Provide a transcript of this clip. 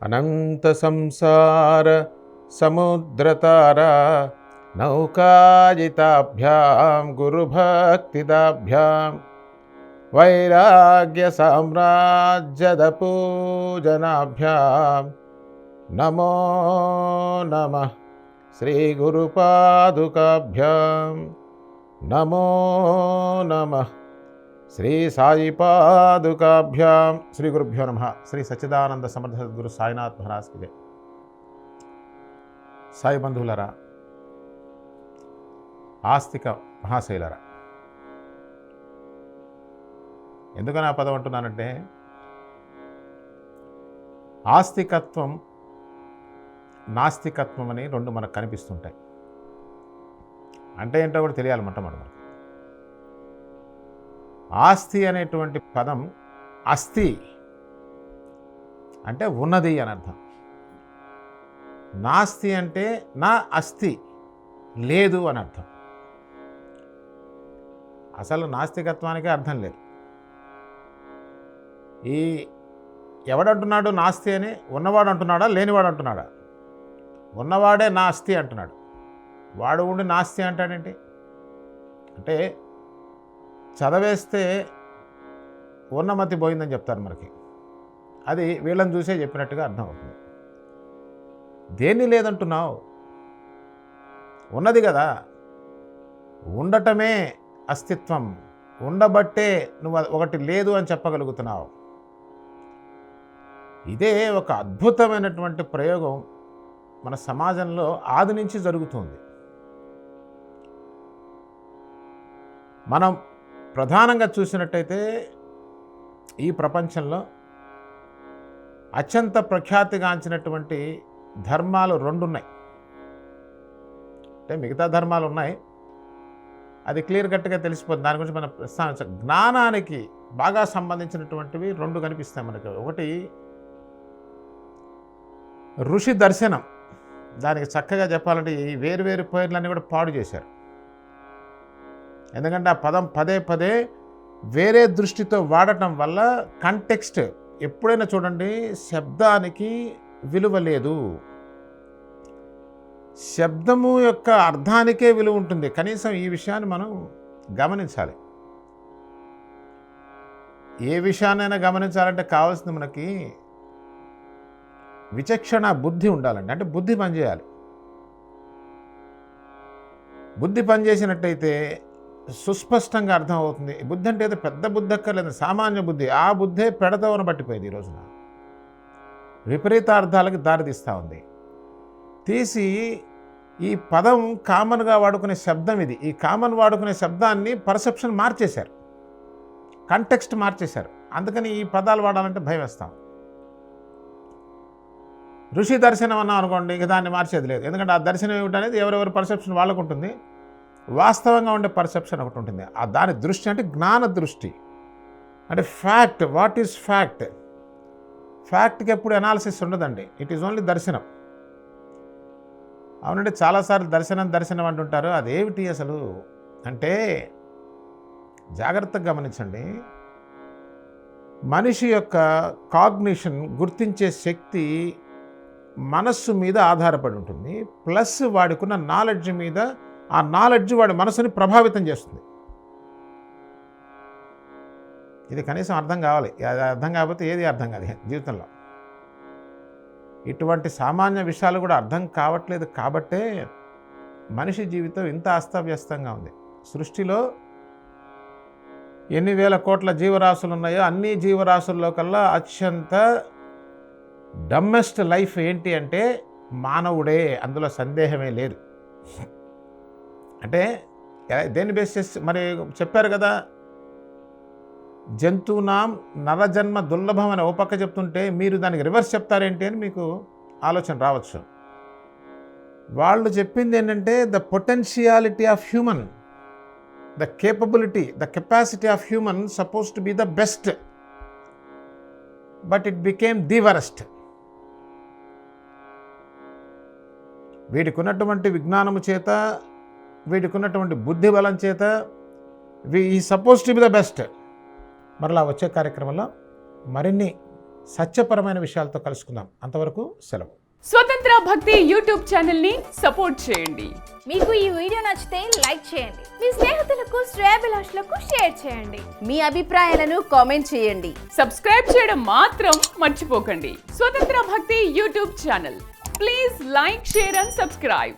అనంత సంసార సముద్రతారా నౌకాజితాభ్యాం గురుభక్తిదాభ్యాం వైరాగ్య సామ్రాజ్యద పూజనాభ్యాం నమో నమః శ్రీ గురుపాదుకాభ్యాం నమో నమః శ్రీ సాయి పాదుకాభ్యాం. శ్రీ గురుభ్యో నమః. శ్రీ సచ్చిదానంద సమర్థ సద్గురు సాయినాథ్ మహారాజ్కి జై. సాయి బంధువులరా, ఆస్తిక మహాశైలరా, ఎందుకని ఆ పదం అంటున్నానంటే, ఆస్తికత్వం నాస్తికత్వం అని రెండు మనకు కనిపిస్తుంటాయి. అంటే ఏంటో కూడా తెలియాలి మొట్టమొదటి మనకు. ఆస్తి అనేటువంటి పదం అస్థి అంటే ఉన్నది అని అర్థం. నాస్తి అంటే నా అస్థి లేదు అని అర్థం. అసలు నాస్తికత్వానికే అర్థం లేదు. ఈ ఎవడంటున్నాడు నాస్తి అని? ఉన్నవాడు అంటున్నాడా, లేనివాడు అంటున్నాడా? ఉన్నవాడే నాస్తి అంటున్నాడు. వాడు ఉండి నాస్తి అంటాడేంటి? అంటే చదవేస్తే ఉన్నమతి పోయిందని చెప్తారు మనకి. అది వీళ్ళని చూసే చెప్పినట్టుగా అర్థం అవుతుంది. దేన్ని లేదంటున్నావు? ఉన్నది కదా. ఉండటమే అస్తిత్వం. ఉండబట్టే నువ్వు ఒకటి లేదు అని చెప్పగలుగుతున్నావు. ఇదే ఒక అద్భుతమైనటువంటి ప్రయోగం మన సమాజంలో ఆది నుంచి జరుగుతుంది. మనం ప్రధానంగా చూసినట్టయితే ఈ ప్రపంచంలో అత్యంత ప్రఖ్యాతిగాంచినటువంటి ధర్మాలు రెండు ఉన్నాయి. అంటే మిగతా ధర్మాలు ఉన్నాయి, అది క్లియర్ కట్గా తెలిసిపోతుంది. దాని గురించి మనం ప్రస్తావించాం. జ్ఞానానికి బాగా సంబంధించినటువంటివి రెండు కనిపిస్తాయి మనకి. ఒకటి ఋషి దర్శనం. దానికి చక్కగా చెప్పాలంటే ఈ వేరు పేర్లన్నీ కూడా పాడు చేశారు. ఎందుకంటే ఆ పదం పదే పదే వేరే దృష్టితో వాడటం వల్ల కంటెక్స్ట్ ఎప్పుడైనా చూడండి, శబ్దానికి విలువ లేదు. శబ్దము యొక్క అర్థానికే విలువ ఉంటుంది. కనీసం ఈ విషయాన్ని మనం గమనించాలి. ఏ విషయాన్నైనా గమనించాలంటే కావాల్సింది మనకి విచక్షణ బుద్ధి ఉండాలండి. అంటే బుద్ధి పనిచేయాలి. బుద్ధి పనిచేసినట్టయితే సుస్పష్టంగా అర్థమవుతుంది. బుద్ధి అంటే ఏదో పెద్ద బుద్ధి అక్కర్లేదు, సామాన్య బుద్ధి. ఆ బుద్ధే పెడతవన పట్టిపోయింది. ఈ రోజున విపరీతార్థాలకు దారితీస్తూ ఉంది. తీసి ఈ పదం కామన్గా వాడుకునే శబ్దం ఇది. ఈ కామన్ వాడుకునే శబ్దాన్ని పర్సెప్షన్ మార్చేశారు, కంటెక్స్ట్ మార్చేశారు. అందుకని ఈ పదాలు వాడాలంటే భయం వేస్తాం. ఋషి దర్శనం అన్నాం అనుకోండి, ఇక దాన్ని మార్చేది లేదు. ఎందుకంటే ఆ దర్శనం ఏమిటనేది ఎవరెవరి పర్సెప్షన్ వాళ్ళకు ఉంటుంది. వాస్తవంగా ఉండే పర్సెప్షన్ ఒకటి ఉంటుంది. ఆ దాని దృష్టి అంటే జ్ఞాన దృష్టి. అంటే ఫ్యాక్ట్, వాట్ ఈజ్ ఫ్యాక్ట్? ఫ్యాక్ట్కి ఎప్పుడు అనాలిసిస్ ఉండదండి. ఇట్ ఈజ్ ఓన్లీ దర్శనం. అవునండి, చాలాసార్లు దర్శనం అంటుంటారు. అదేమిటి అసలు అంటే జాగ్రత్తగా గమనించండి. మనిషి యొక్క కాగ్నిషన్, గుర్తించే శక్తి మనస్సు మీద ఆధారపడి ఉంటుంది. ప్లస్ వాడికున్న నాలెడ్జ్ మీద, ఆ నాలెడ్జ్ వాడి మనసుని ప్రభావితం చేస్తుంది. ఇది కనీసం అర్థం కావాలి. అది అర్థం కాకపోతే ఏది అర్థం కాదు జీవితంలో. ఇటువంటి సామాన్య విషయాలు కూడా అర్థం కావట్లేదు. కాబట్టే మనిషి జీవితం ఇంత అస్తవ్యస్తంగా ఉంది. సృష్టిలో ఎన్ని వేల కోట్ల జీవరాశులు ఉన్నాయో అన్ని జీవరాశుల్లో కల్లా అత్యంత డమ్మెస్ట్ లైఫ్ ఏంటి అంటే మానవుడే. అందులో సందేహమే లేదు. అంటే దేన్ని బేస్ చేసి మరి చెప్పారు కదా, జంతువునాం నరజన్మ దుర్లభం అని ఓ పక్క చెప్తుంటే మీరు దానికి రివర్స్ చెప్తారేంటి అని మీకు ఆలోచన రావచ్చు. వాళ్ళు చెప్పింది ఏంటంటే the potentiality of human, the capability, the capacity of human suppose to be the best, but it became the worst. వీడికి ఉన్నటువంటి విజ్ఞానము చేత, వీడికి ఉన్నటువంటి బుద్ధి బలం చేత ఈ suppose to be the best. మరలా వచ్చే కార్యక్రమంలో మరిన్ని సత్యపరమైన విషయాలతో కలుసుకుందాం. అంతవరకు సెలవు. స్వతంత్ర భక్తి యూట్యూబ్ ఛానల్ ని సపోర్ట్ చేయండి. మీకు ఈ వీడియో నచ్చితే లైక్ చేయండి, మీ స్నేహితులకు శ్రేయోభిలాషులకు షేర్ చేయండి, మీ అభిప్రాయాలను కామెంట్ చేయండి. సబ్స్క్రైబ్ చేయడం మాత్రం మర్చిపోకండి. స్వతంత్ర భక్తి YouTube channel. Please like, share and subscribe.